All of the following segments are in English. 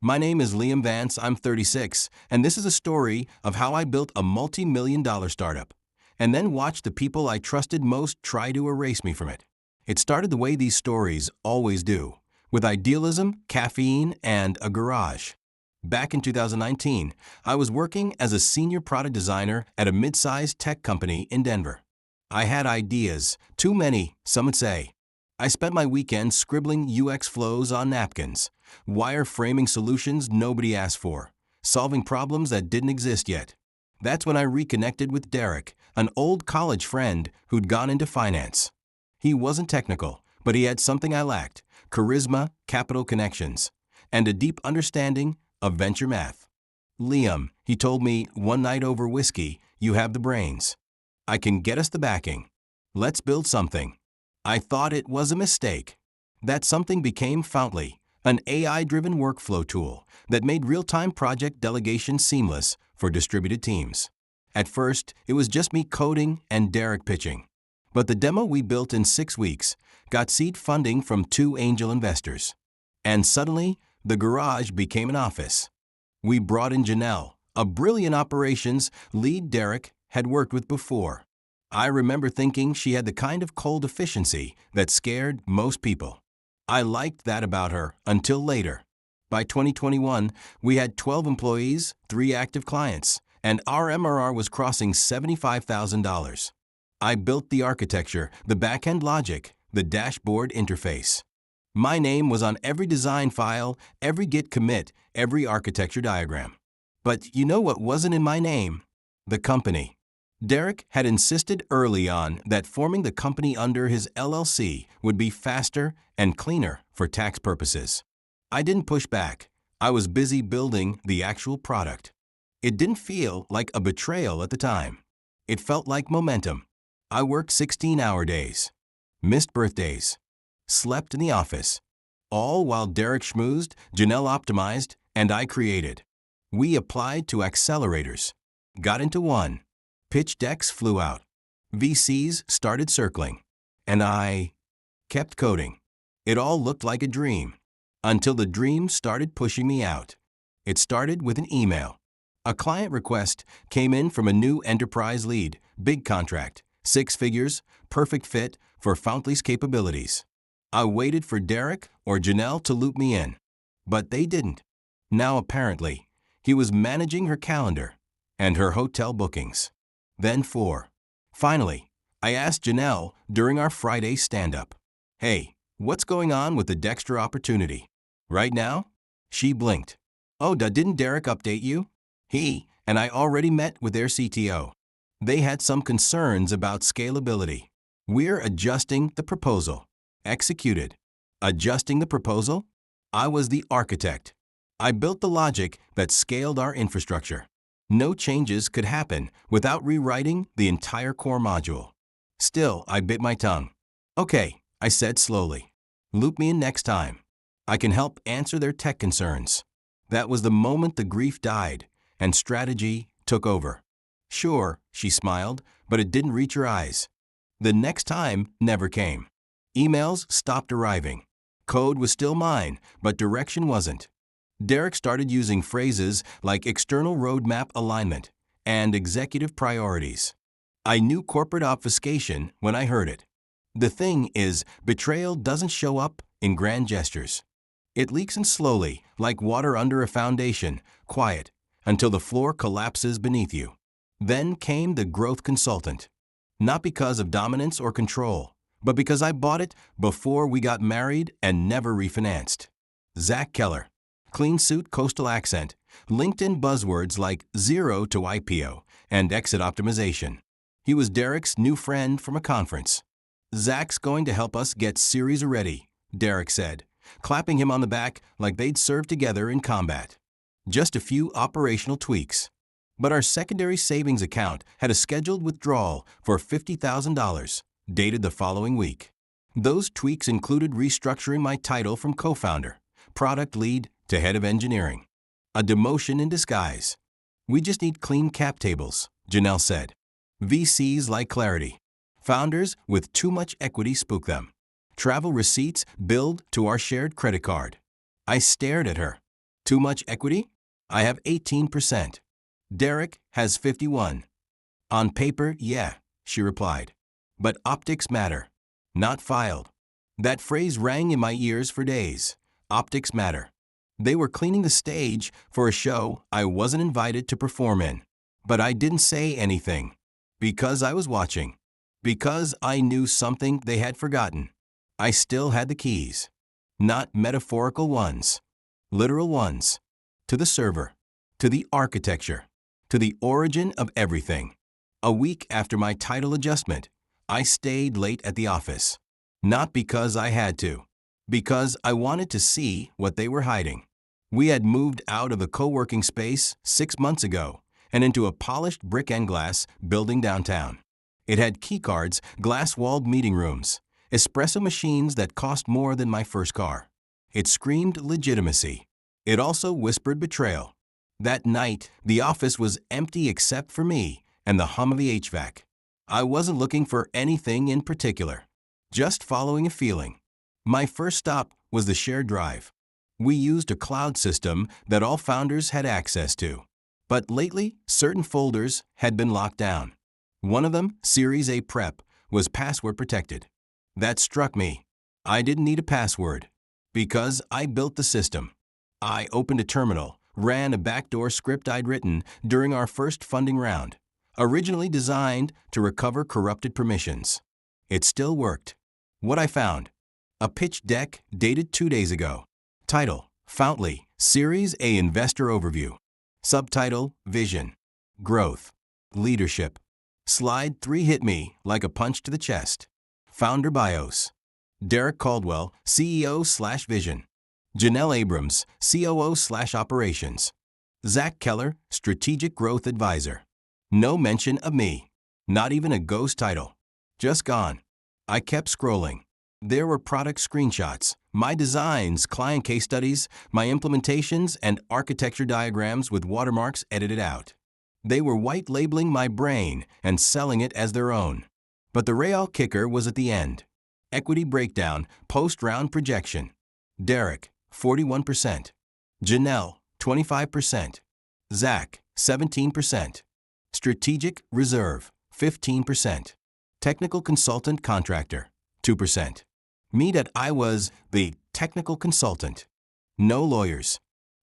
My name is Liam Vance, I'm 36, and this is a story of how I built a multi-million-dollar startup, and then watched the people I trusted most try to erase me from it. It started the way these stories always do, with idealism, caffeine, and a garage. Back in 2019, I was working as a senior product designer at a mid-sized tech company in Denver. I had ideas, too many, some would say. I spent my weekends scribbling UX flows on napkins, wireframing solutions nobody asked for, solving problems that didn't exist yet. That's when I reconnected with Derek, an old college friend who'd gone into finance. He wasn't technical, but he had something I lacked: charisma, capital connections, and a deep understanding of venture math. Liam, he told me one night over whiskey, you have the brains. I can get us the backing. Let's build something. I thought it was a mistake. That something became Fountly, an AI-driven workflow tool that made real-time project delegation seamless for distributed teams. At first, it was just me coding and Derek pitching. But the demo we built in 6 weeks got seed funding from 2 angel investors. And suddenly, the garage became an office. We brought in Janelle, a brilliant operations lead Derek had worked with before. I remember thinking she had the kind of cold efficiency that scared most people. I liked that about her until later. By 2021, we had 12 employees, 3 active clients, and our MRR was crossing $75,000. I built the architecture, the back-end logic, the dashboard interface. My name was on every design file, every Git commit, every architecture diagram. But you know what wasn't in my name? The company. Derek had insisted early on that forming the company under his LLC would be faster and cleaner for tax purposes. I didn't push back. I was busy building the actual product. It didn't feel like a betrayal at the time. It felt like momentum. I worked 16-hour days, missed birthdays, slept in the office, all while Derek schmoozed, Janelle optimized, and I created. We applied to accelerators, got into one. Pitch decks flew out. VCs started circling. And I kept coding. It all looked like a dream. Until the dream started pushing me out. It started with an email. A client request came in from a new enterprise lead, big contract, 6 figures, perfect fit for Fountly's capabilities. I waited for Derek or Janelle to loop me in. But they didn't. Now apparently, he was managing her calendar and her hotel bookings. Then 4. Finally, I asked Janelle during our Friday stand-up, "Hey, what's going on with the Dexter opportunity? Right now?" She blinked. "Oh, didn't Derek update you? He and I already met with their CTO. They had some concerns about scalability. We're adjusting the proposal." Executed. Adjusting the proposal? I was the architect. I built the logic that scaled our infrastructure. No changes could happen without rewriting the entire core module. Still, I bit my tongue. "Okay," I said slowly. "Loop me in next time. I can help answer their tech concerns." That was the moment the grief died and strategy took over. "Sure," she smiled, but it didn't reach her eyes. The next time never came. Emails stopped arriving. Code was still mine, but direction wasn't. Derek started using phrases like external roadmap alignment and executive priorities. I knew corporate obfuscation when I heard it. The thing is, betrayal doesn't show up in grand gestures. It leaks in slowly, like water under a foundation, quiet, until the floor collapses beneath you. Then came the growth consultant. Not because of dominance or control, but because I bought it before we got married and never refinanced. Zach Keller. Clean suit, coastal accent, LinkedIn buzzwords like zero to IPO and exit optimization. He was Derek's new friend from a conference. "Zach's going to help us get series ready," Derek said, clapping him on the back like they'd served together in combat. Just a few operational tweaks. But our secondary savings account had a scheduled withdrawal for $50,000, dated the following week. Those tweaks included restructuring my title from co-founder, product lead, to head of engineering. A demotion in disguise. "We just need clean cap tables," Janelle said. "VCs like clarity. Founders with too much equity spook them. Travel receipts billed to our shared credit card." I stared at her. Too much equity? I have 18%. Derek has 51. On paper, yeah, she replied. But optics matter. Not filed. That phrase rang in my ears for days. Optics matter. They were cleaning the stage for a show I wasn't invited to perform in. But I didn't say anything. Because I was watching. Because I knew something they had forgotten. I still had the keys. Not metaphorical ones. Literal ones. To the server. To the architecture. To the origin of everything. A week after my title adjustment, I stayed late at the office. Not because I had to. Because I wanted to see what they were hiding. We had moved out of a co-working space 6 months ago and into a polished brick and glass building downtown. It had keycards, glass-walled meeting rooms, espresso machines that cost more than my first car. It screamed legitimacy. It also whispered betrayal. That night, the office was empty except for me and the hum of the HVAC. I wasn't looking for anything in particular. Just following a feeling. My first stop was the shared drive. We used a cloud system that all founders had access to. But lately, certain folders had been locked down. One of them, Series A Prep, was password protected. That struck me. I didn't need a password. Because I built the system. I opened a terminal, ran a backdoor script I'd written during our first funding round, originally designed to recover corrupted permissions. It still worked. What I found? A pitch deck dated 2 days ago. Title, Fountly, Series A Investor Overview. Subtitle, Vision, Growth, Leadership. Slide 3 hit me like a punch to the chest. Founder bios. Derek Caldwell, CEO/Vision. Janelle Abrams, COO/Operations. Zach Keller, Strategic Growth Advisor. No mention of me. Not even a ghost title. Just gone. I kept scrolling. There were product screenshots, my designs, client case studies, my implementations, and architecture diagrams with watermarks edited out. They were white labeling my brain and selling it as their own. But the real kicker was at the end. Equity breakdown, post-round projection. Derek, 41%. Janelle, 25%. Zach, 17%. Strategic Reserve, 15%. Technical Consultant Contractor, 2%. Me that I was the technical consultant. No lawyers.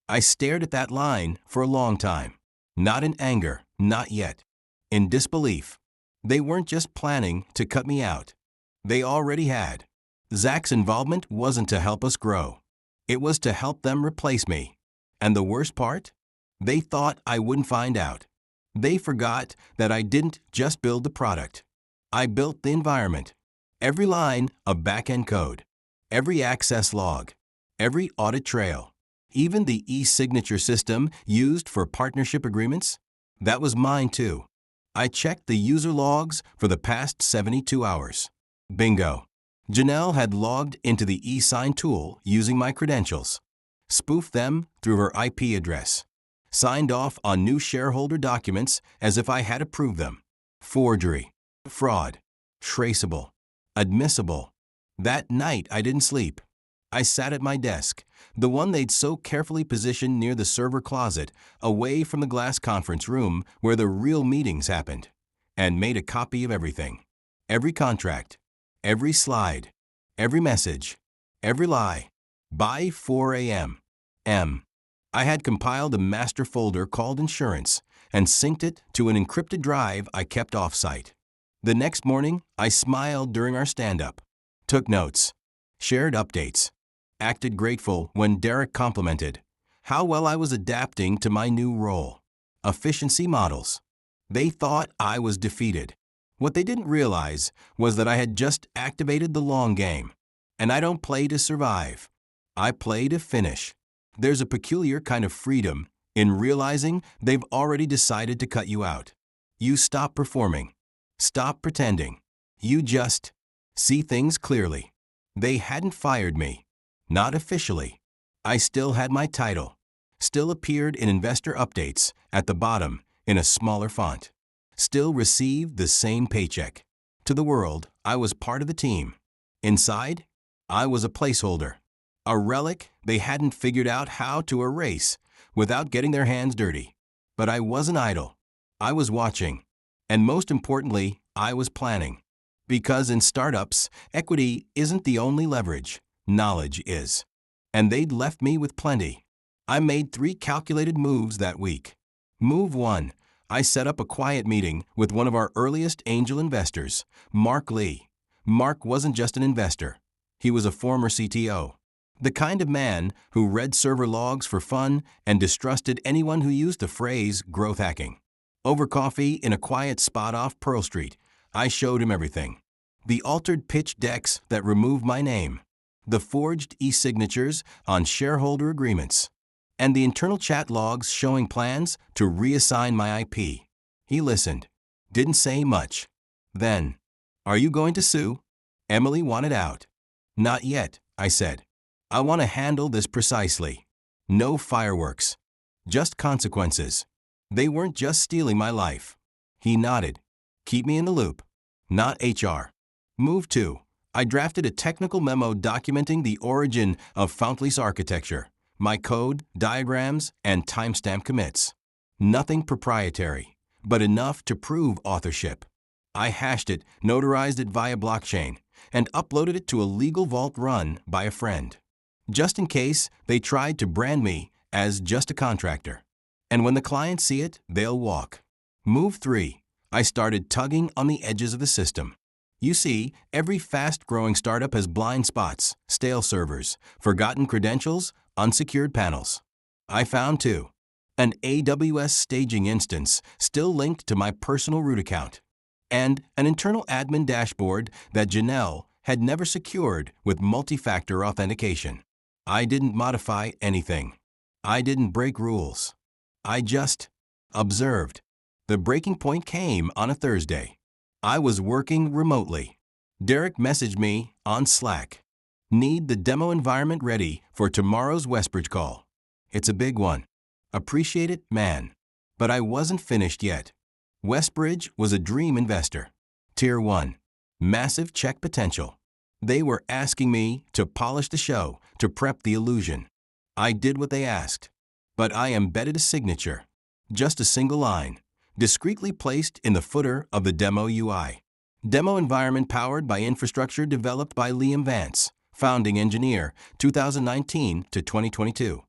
I stared at that line for a long time. Not in anger, not yet. In disbelief. They weren't just planning to cut me out. They already had. Zach's involvement wasn't to help us grow. It was to help them replace me. And the worst part? They thought I wouldn't find out. They forgot that I didn't just build the product. I built the environment. Every line of back-end code. Every access log. Every audit trail. Even the e-signature system used for partnership agreements. That was mine too. I checked the user logs for the past 72 hours. Bingo. Janelle had logged into the e-sign tool using my credentials. Spoofed them through her IP address. Signed off on new shareholder documents as if I had approved them. Forgery. Fraud. Traceable. Admissible. That night I didn't sleep. I sat at my desk, the one they'd so carefully positioned near the server closet, away from the glass conference room where the real meetings happened, and made a copy of everything. Every contract. Every slide. Every message. Every lie. By 4 a.m. I had compiled a master folder called Insurance and synced it to an encrypted drive I kept off-site. The next morning, I smiled during our stand-up, took notes, shared updates, acted grateful when Derek complimented how well I was adapting to my new role. Efficiency models. They thought I was defeated. What they didn't realize was that I had just activated the long game. And I don't play to survive. I play to finish. There's a peculiar kind of freedom in realizing they've already decided to cut you out. You stop performing. Stop pretending. You just see things clearly. They hadn't fired me. Not officially. I still had my title. Still appeared in investor updates at the bottom in a smaller font. Still received the same paycheck. To the world, I was part of the team. Inside, I was a placeholder. A relic they hadn't figured out how to erase without getting their hands dirty. But I wasn't idle. I was watching. And most importantly, I was planning. Because in startups, equity isn't the only leverage. Knowledge is. And they'd left me with plenty. I made 3 calculated moves that week. Move 1. I set up a quiet meeting with one of our earliest angel investors, Mark Lee. Mark wasn't just an investor. He was a former CTO. The kind of man who read server logs for fun and distrusted anyone who used the phrase growth hacking. Over coffee in a quiet spot off Pearl Street, I showed him everything. The altered pitch decks that removed my name, the forged e-signatures on shareholder agreements, and the internal chat logs showing plans to reassign my IP. He listened, didn't say much. Then, "Are you going to sue?" Emily wanted out. "Not yet," I said. "I want to handle this precisely. No fireworks. Just consequences." They weren't just stealing my life. He nodded. "Keep me in the loop." Not HR. Move 2. I drafted a technical memo documenting the origin of Foundlease architecture, my code, diagrams, and timestamp commits. Nothing proprietary, but enough to prove authorship. I hashed it, notarized it via blockchain, and uploaded it to a legal vault run by a friend. Just in case they tried to brand me as just a contractor. And when the clients see it, they'll walk. Move 3. I started tugging on the edges of the system. You see, every fast-growing startup has blind spots, stale servers, forgotten credentials, unsecured panels. I found 2. An AWS staging instance still linked to my personal root account, and an internal admin dashboard that Janelle had never secured with multi-factor authentication. I didn't modify anything. I didn't break rules. I just observed. The breaking point came on a Thursday. I was working remotely. Derek messaged me on Slack. "Need the demo environment ready for tomorrow's Westbridge call. It's a big one. Appreciate it, man." But I wasn't finished yet. Westbridge was a dream investor. Tier 1. Massive check potential. They were asking me to polish the show, to prep the illusion. I did what they asked. But I embedded a signature. Just a single line, discreetly placed in the footer of the demo UI. Demo environment powered by infrastructure developed by Liam Vance, founding engineer, 2019 to 2022.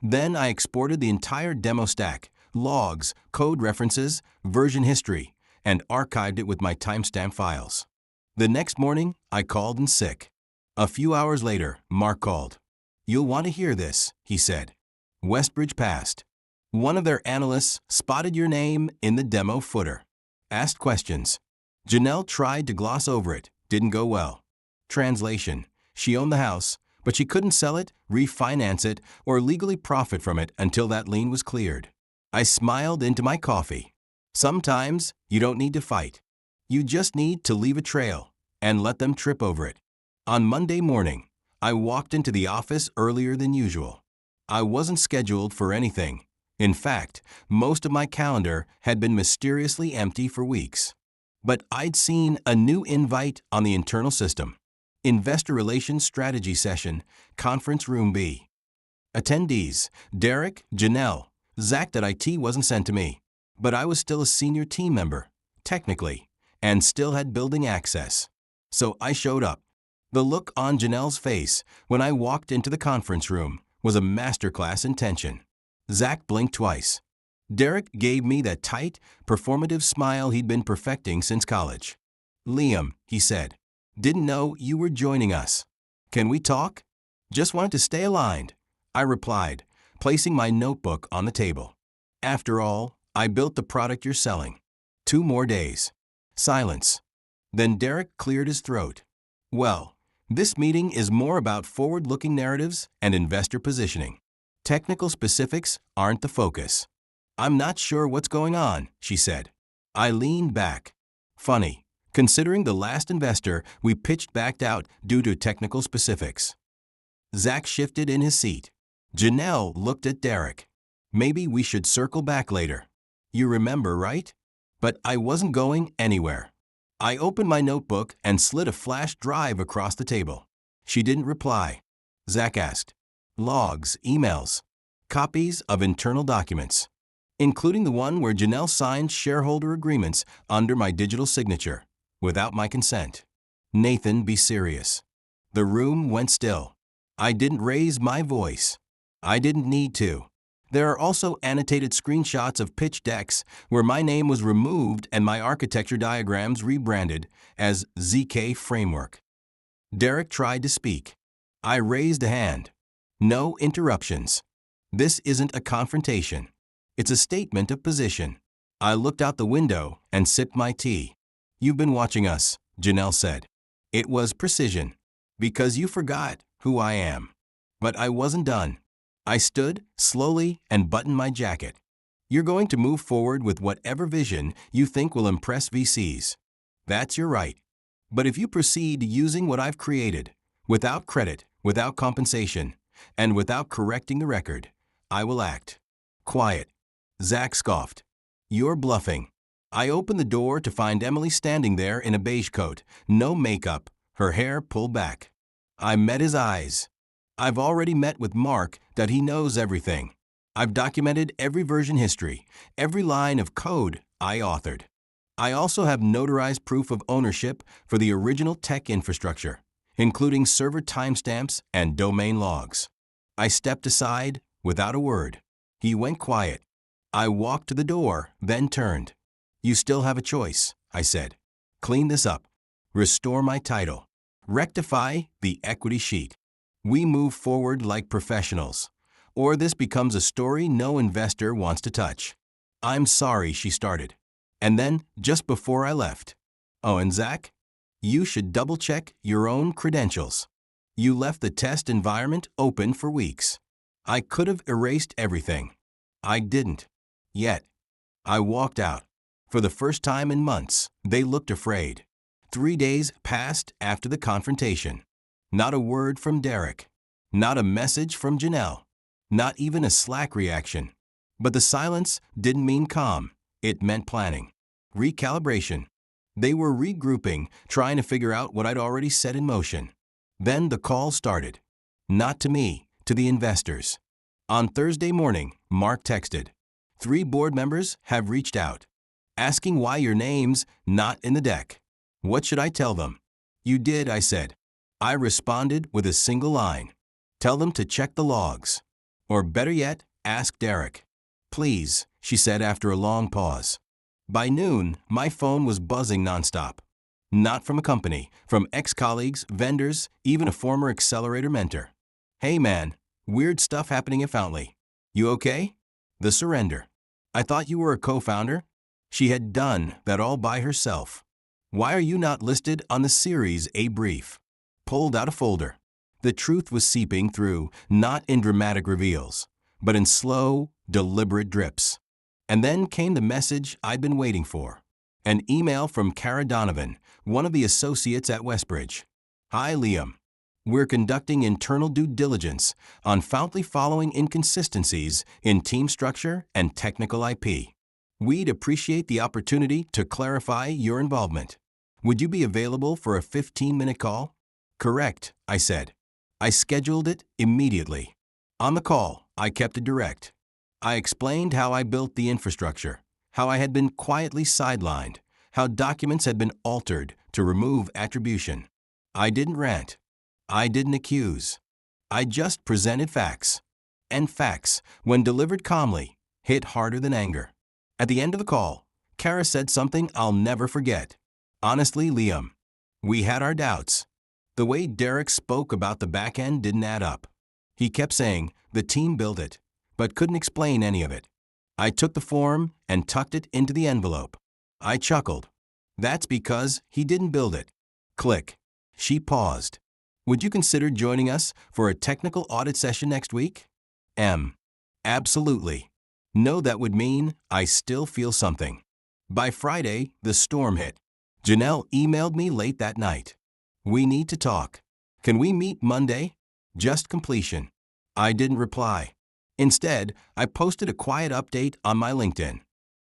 Then I exported the entire demo stack, logs, code references, version history, and archived it with my timestamp files. The next morning, I called in sick. A few hours later, Mark called. "You'll want to hear this," he said. Westbridge passed. One of their analysts spotted your name in the demo footer. Asked questions. Janelle tried to gloss over it. Didn't go well. Translation: she owned the house, but she couldn't sell it, refinance it, or legally profit from it until that lien was cleared. I smiled into my coffee. Sometimes you don't need to fight. You just need to leave a trail and let them trip over it. On Monday morning, I walked into the office earlier than usual. I wasn't scheduled for anything. In fact, most of my calendar had been mysteriously empty for weeks. But I'd seen a new invite on the internal system. Investor Relations Strategy Session, Conference Room B. Attendees: Derek, Janelle. Zach.IT wasn't sent to me, but I was still a senior team member, technically, and still had building access. So I showed up. The look on Janelle's face when I walked into the conference room was a masterclass in tension. Zach blinked twice. Derek gave me that tight, performative smile he'd been perfecting since college. "Liam," he said, "didn't know you were joining us. Can we talk?" "Just wanted to stay aligned," I replied, placing my notebook on the table. "After all, I built the product you're selling." 2 more days. Silence. Then Derek cleared his throat. "Well, this meeting is more about forward-looking narratives and investor positioning. Technical specifics aren't the focus." "I'm not sure what's going on," she said. I leaned back. Funny, considering the last investor we pitched backed out due to technical specifics. Zach shifted in his seat. Janelle looked at Derek. "Maybe we should circle back later. You remember, right?" But I wasn't going anywhere. I opened my notebook and slid a flash drive across the table. She didn't reply. Zach asked, "Logs, emails?" copies of internal documents, including the one where Janelle signed shareholder agreements under my digital signature, without my consent. Nathan, be serious. The room went still. I didn't raise my voice. I didn't need to. There are also annotated screenshots of pitch decks where my name was removed and my architecture diagrams rebranded as ZK Framework. Derek tried to speak. I raised a hand. No interruptions. This isn't a confrontation. It's a statement of position. I looked out the window and sipped my tea. You've been watching us, Janelle said. It was precision. Because you forgot who I am. But I wasn't done. I stood slowly and buttoned my jacket. You're going to move forward with whatever vision you think will impress VCs. That's your right. But if you proceed using what I've created, without credit, without compensation, and without correcting the record, I will act. Quiet. Zach scoffed. You're bluffing. I opened the door to find Emily standing there in a beige coat, no makeup, her hair pulled back. I met his eyes. I've already met with Mark that he knows everything. I've documented every version history, every line of code I authored. I also have notarized proof of ownership for the original tech infrastructure, including server timestamps and domain logs. I stepped aside without a word. He went quiet. I walked to the door, then turned. You still have a choice, I said. Clean this up. Restore my title. Rectify the equity sheet. We move forward like professionals, or this becomes a story no investor wants to touch. I'm sorry, she started. And then, just before I left, oh, and Zach, you should double-check your own credentials. You left the test environment open for weeks. I could have erased everything. I didn't. Yet. I walked out. For the first time in months, they looked afraid. 3 days passed after the confrontation. Not a word from Derek. Not a message from Janelle. Not even a Slack reaction. But the silence didn't mean calm. It meant planning. Recalibration. They were regrouping, trying to figure out what I'd already set in motion. Then the call started. Not to me, to the investors. On Thursday morning, Mark texted. 3 board members have reached out, asking why your name's not in the deck. What should I tell them? You did, I said. I responded with a single line. Tell them to check the logs. Or better yet, ask Derek. Please, she said after a long pause. By noon, my phone was buzzing nonstop. Not from a company, from ex-colleagues, vendors, even a former accelerator mentor. Hey man, weird stuff happening at Fountley. You okay? The surrender. I thought you were a co-founder? She had done that all by herself. Why are you not listed on the Series A brief? Pulled out a folder. The truth was seeping through, not in dramatic reveals, but in slow, deliberate drips. And then came the message I'd been waiting for. An email from Cara Donovan, one of the associates at Westbridge. Hi, Liam. We're conducting internal due diligence on Fountley following inconsistencies in team structure and technical IP. We'd appreciate the opportunity to clarify your involvement. Would you be available for a 15-minute call? Correct, I said. I scheduled it immediately. On the call, I kept it direct. I explained how I built the infrastructure, how I had been quietly sidelined, how documents had been altered to remove attribution. I didn't rant. I didn't accuse. I just presented facts. And facts, when delivered calmly, hit harder than anger. At the end of the call, Cara said something I'll never forget. Honestly, Liam, we had our doubts. The way Derek spoke about the back end didn't add up. He kept saying the team built it, but couldn't explain any of it. I took the form and tucked it into the envelope. I chuckled. That's because he didn't build it. Click. She paused. Would you consider joining us for a technical audit session next week? Absolutely. No, that would mean I still feel something. By Friday, the storm hit. Janelle emailed me late that night. We need to talk. Can we meet Monday? Just completion. I didn't reply. Instead, I posted a quiet update on my LinkedIn.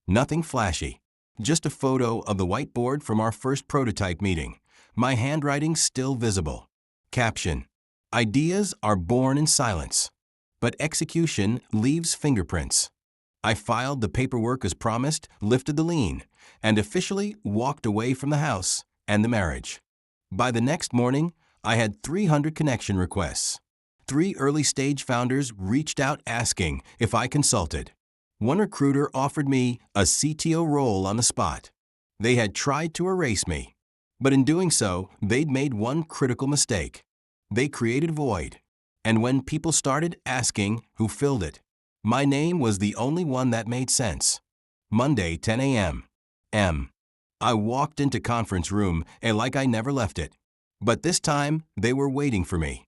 Nothing flashy. Just a photo of the whiteboard from our first prototype meeting. My handwriting still visible. Caption. Ideas are born in silence. but execution leaves fingerprints. I filed the paperwork as promised, lifted the lien, and officially walked away from the house and the marriage. By the next morning, I had 300 connection requests. 3 early-stage founders reached out asking if I consulted. One recruiter offered me a CTO role on the spot. They had tried to erase me, but in doing so, they'd made one critical mistake. They created a void, and when people started asking who filled it, my name was the only one that made sense. Monday, 10 a.m. I walked into conference room and like I never left it. But this time, they were waiting for me.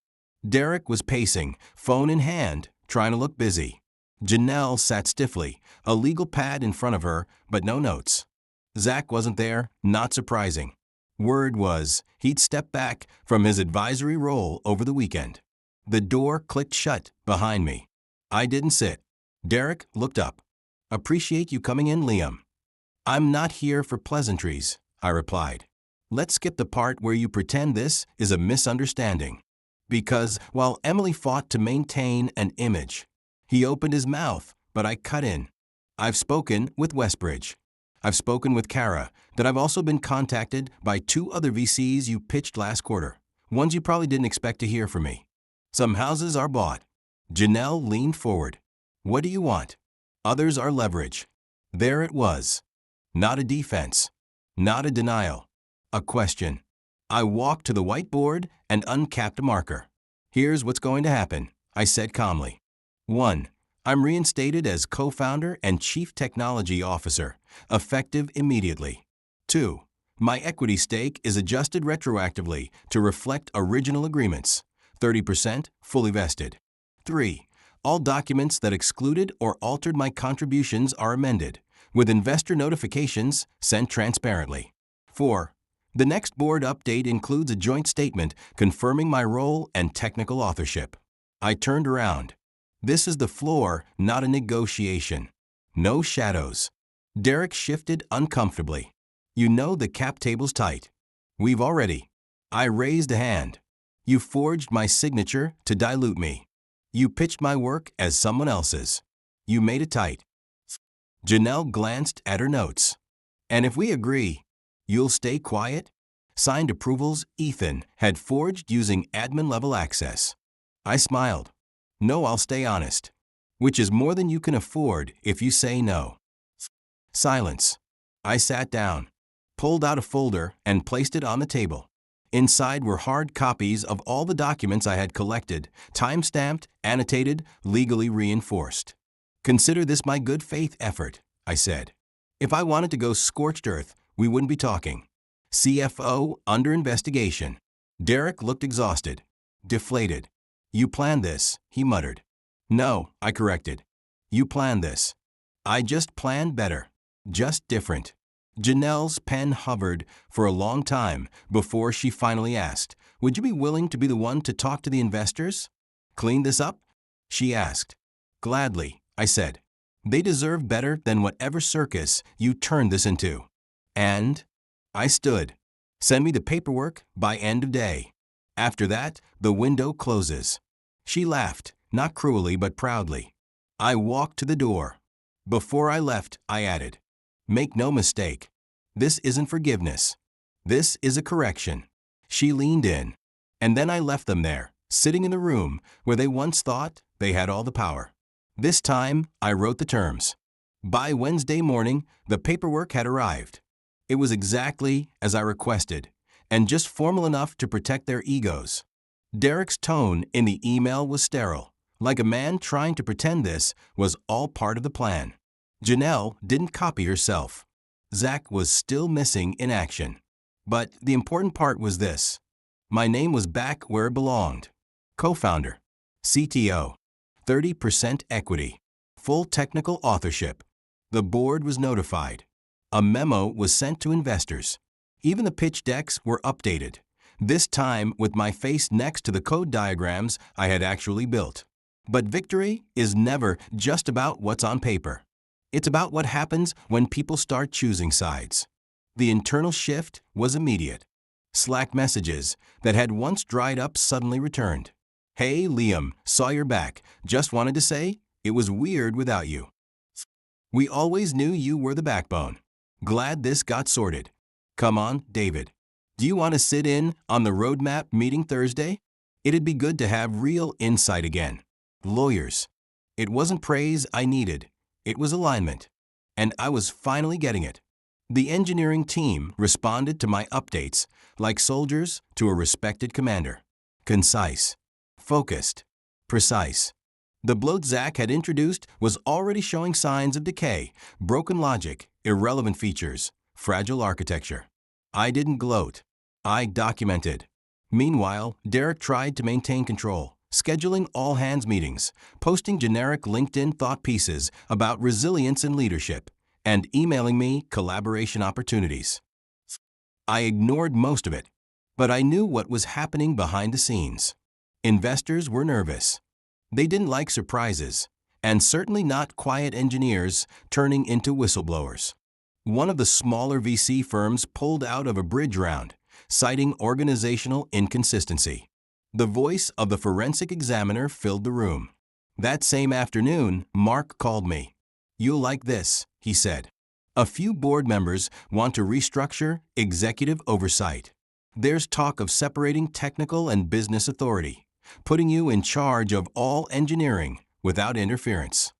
Derek was pacing, phone in hand, trying to look busy. Janelle sat stiffly, a legal pad in front of her, but no notes. Zach wasn't there, not surprising. Word was he'd stepped back from his advisory role over the weekend. The door clicked shut behind me. I didn't sit. Derek looked up. "Appreciate you coming in, Liam." "I'm not here for pleasantries," I replied. "Let's skip the part where you pretend this is a misunderstanding." Because while Emily fought to maintain an image, he opened his mouth, but I cut in. "I've spoken with Westbridge. I've spoken with Kara, that I've also been contacted by 2 other VCs you pitched last quarter, ones you probably didn't expect to hear from me. Some houses are bought." Janelle leaned forward. "What do you want?" "Others are leverage." There it was. Not a defense. Not a denial. A question. I walked to the whiteboard and uncapped a marker. "Here's what's going to happen," I said calmly. 1. I'm reinstated as co-founder and chief technology officer, effective immediately. 2. My equity stake is adjusted retroactively to reflect original agreements, 30% fully vested. 3. All documents that excluded or altered my contributions are amended, with investor notifications sent transparently. 4. The next board update includes a joint statement confirming my role and technical authorship. I turned around. This is the floor, not a negotiation. No shadows. Derek shifted uncomfortably. "You know the cap table's tight. We've already." I raised a hand. "You forged my signature to dilute me. You pitched my work as someone else's. You made it tight." Janelle glanced at her notes. "And if we agree, you'll stay quiet?" Signed approvals Ethan had forged using admin-level access. I smiled. "No, I'll stay honest." "Which is more than you can afford if you say no." Silence. I sat down, pulled out a folder, and placed it on the table. Inside were hard copies of all the documents I had collected, time-stamped, annotated, legally reinforced. "Consider this my good faith effort," I said. "If I wanted to go scorched earth, we wouldn't be talking." CFO under investigation. Derek looked exhausted, deflated. "You planned this," he muttered. "No," I corrected. "You planned this." "I just planned better. Just different." Janelle's pen hovered for a long time before she finally asked, "Would you be willing to be the one to talk to the investors? Clean this up?" She asked. "Gladly," I said. "They deserve better than whatever circus you turned this into." "And?" I stood. "Send me the paperwork by end of day. After that, the window closes." She laughed, not cruelly but proudly. I walked to the door. Before I left, I added, "Make no mistake. This isn't forgiveness. This is a correction." She leaned in. And then I left them there, sitting in the room where they once thought they had all the power. This time, I wrote the terms. By Wednesday morning, the paperwork had arrived. It was exactly as I requested, and just formal enough to protect their egos. Derek's tone in the email was sterile, like a man trying to pretend this was all part of the plan. Janelle didn't copy herself. Zach was still missing in action. But the important part was this. My name was back where it belonged. Co-founder, CTO, 30% equity, full technical authorship. The board was notified. A memo was sent to investors. Even the pitch decks were updated, this time with my face next to the code diagrams I had actually built. But victory is never just about what's on paper. It's about what happens when people start choosing sides. The internal shift was immediate. Slack messages that had once dried up suddenly returned. Hey, Liam, saw you're back. Just wanted to say, it was weird without you. We always knew you were the backbone. Glad this got sorted. Come on, David. Do you want to sit in on the roadmap meeting Thursday? It'd be good to have real insight again. Lawyers. It wasn't praise I needed. It was alignment. And I was finally getting it. The engineering team responded to my updates like soldiers to a respected commander. Concise. Focused. Precise. The bloat Zach had introduced was already showing signs of decay, broken logic, irrelevant features, fragile architecture. I didn't gloat. I documented. Meanwhile, Derek tried to maintain control, scheduling all-hands meetings, posting generic LinkedIn thought pieces about resilience and leadership, and emailing me collaboration opportunities. I ignored most of it, but I knew what was happening behind the scenes. Investors were nervous. They didn't like surprises, and certainly not quiet engineers turning into whistleblowers. One of the smaller VC firms pulled out of a bridge round, citing organizational inconsistency. The voice of the forensic examiner filled the room. That same afternoon, Mark called me. "You'll like this," he said. "A few board members want to restructure executive oversight. There's talk of separating technical and business authority, putting you in charge of all engineering without interference."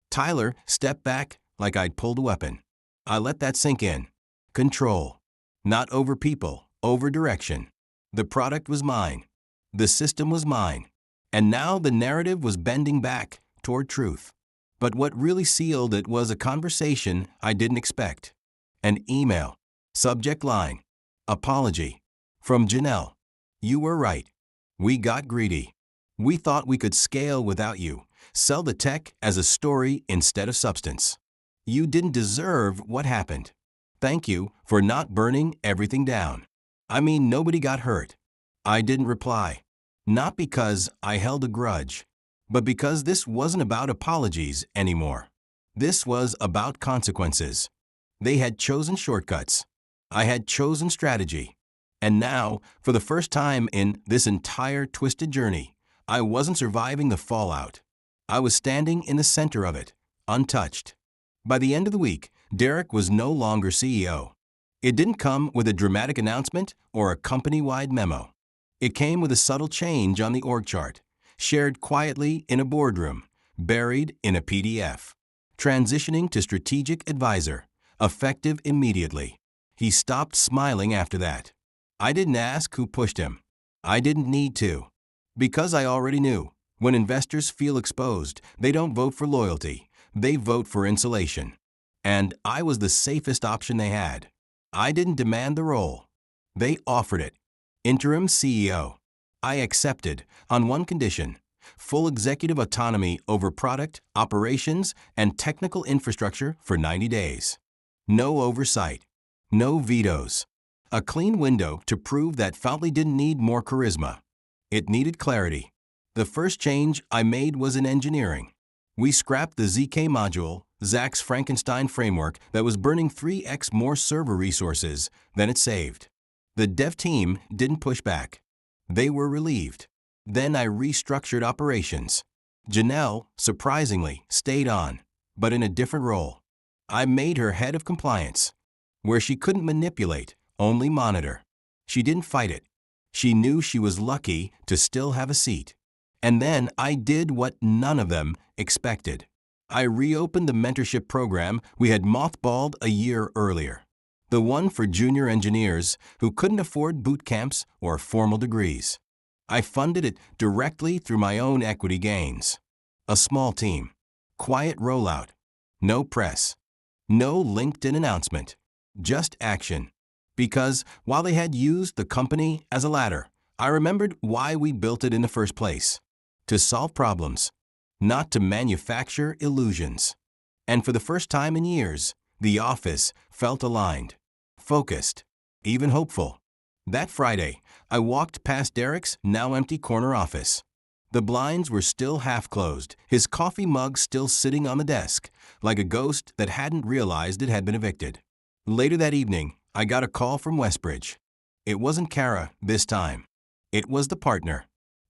Tyler stepped back like I'd pulled a weapon. I let that sink in. Control. Not over people, over direction. The product was mine. The system was mine. And now the narrative was bending back toward truth. But what really sealed it was a conversation I didn't expect. An email. Subject line. Apology. From Janelle. "You were right. We got greedy. We thought we could scale without you, sell the tech as a story instead of substance. You didn't deserve what happened. Thank you for not burning everything down." I mean, nobody got hurt. I didn't reply. Not because I held a grudge, but because this wasn't about apologies anymore. This was about consequences. They had chosen shortcuts. I had chosen strategy. And now, for the first time in this entire twisted journey, I wasn't surviving the fallout. I was standing in the center of it, untouched. By the end of the week, Derek was no longer CEO. It didn't come with a dramatic announcement or a company-wide memo. It came with a subtle change on the org chart, shared quietly in a boardroom, buried in a PDF. Transitioning to strategic advisor, effective immediately. He stopped smiling after that. I didn't ask who pushed him. I didn't need to. Because I already knew. When investors feel exposed, they don't vote for loyalty. They vote for insulation. And I was the safest option they had. I didn't demand the role. They offered it. Interim CEO. I accepted, on one condition: full executive autonomy over product, operations, and technical infrastructure for 90 days. No oversight. No vetoes. A clean window to prove that Fountley didn't need more charisma. It needed clarity. The first change I made was in engineering. We scrapped the ZK module, Zach's Frankenstein framework that was burning 3x more server resources than it saved. The dev team didn't push back. They were relieved. Then I restructured operations. Janelle, surprisingly, stayed on, but in a different role. I made her head of compliance, where she couldn't manipulate, only monitor. She didn't fight it. She knew she was lucky to still have a seat. And then I did what none of them expected. I reopened the mentorship program we had mothballed a year earlier. The one for junior engineers who couldn't afford boot camps or formal degrees. I funded it directly through my own equity gains. A small team. Quiet rollout. No press. No LinkedIn announcement. Just action. Because while they had used the company as a ladder, I remembered why we built it in the first place. To solve problems, not to manufacture illusions. And for the first time in years, the office felt aligned, focused, even hopeful. That Friday, I walked past Derek's now empty corner office. The blinds were still half closed, his coffee mug still sitting on the desk, like a ghost that hadn't realized it had been evicted. Later that evening, I got a call from Westbridge. It wasn't Kara this time. It was the partner.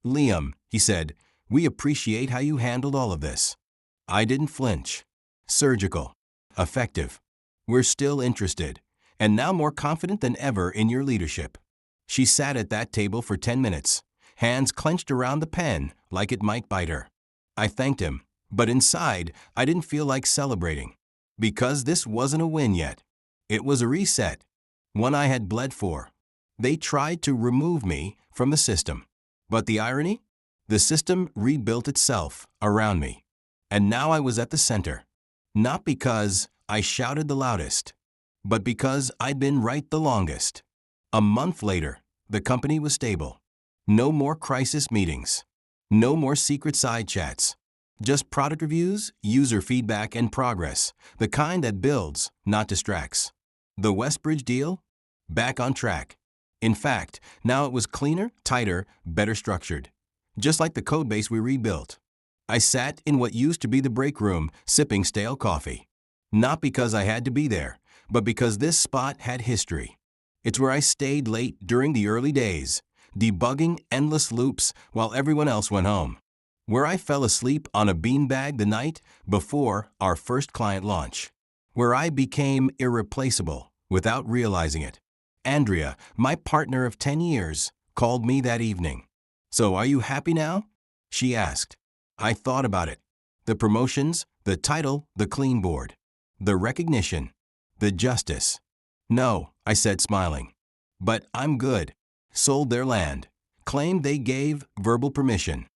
"Liam," he said, "we appreciate how you handled all of this." I didn't flinch. Surgical. Effective. "We're still interested, and now more confident than ever in your leadership." She sat at that table for 10 minutes, hands clenched around the pen like it might bite her. I thanked him, but inside I didn't feel like celebrating. Because this wasn't a win yet. It was a reset, one I had bled for. They tried to remove me from the system. But the irony? The system rebuilt itself around me. And now I was at the center. Not because I shouted the loudest, but because I'd been right the longest. A month later, the company was stable. No more crisis meetings. No more secret side chats. Just product reviews, user feedback, and progress, the kind that builds, not distracts. The Westbridge deal? Back on track. In fact, now it was cleaner, tighter, better structured. Just like the codebase we rebuilt. I sat in what used to be the break room, sipping stale coffee. Not because I had to be there, but because this spot had history. It's where I stayed late during the early days, debugging endless loops while everyone else went home. Where I fell asleep on a beanbag the night before our first client launch. Where I became irreplaceable without realizing it. Andrea, my partner of 10 years, called me that evening. "So are you happy now?" she asked. I thought about it. The promotions, the title, the clean board. The recognition, the justice. "No," I said, smiling. "But I'm good." Sold their land. Claimed they gave verbal permission.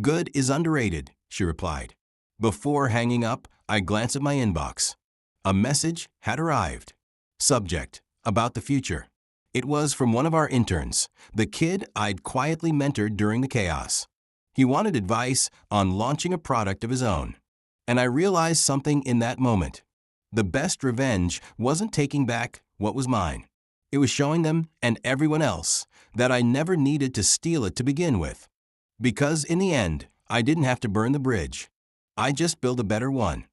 "Good is underrated," she replied. Before hanging up, I glanced at my inbox. A message had arrived. Subject: about the future. It was from one of our interns, the kid I'd quietly mentored during the chaos. He wanted advice on launching a product of his own. And I realized something in that moment. The best revenge wasn't taking back what was mine. It was showing them, and everyone else, that I never needed to steal it to begin with. Because in the end, I didn't have to burn the bridge. I just built a better one.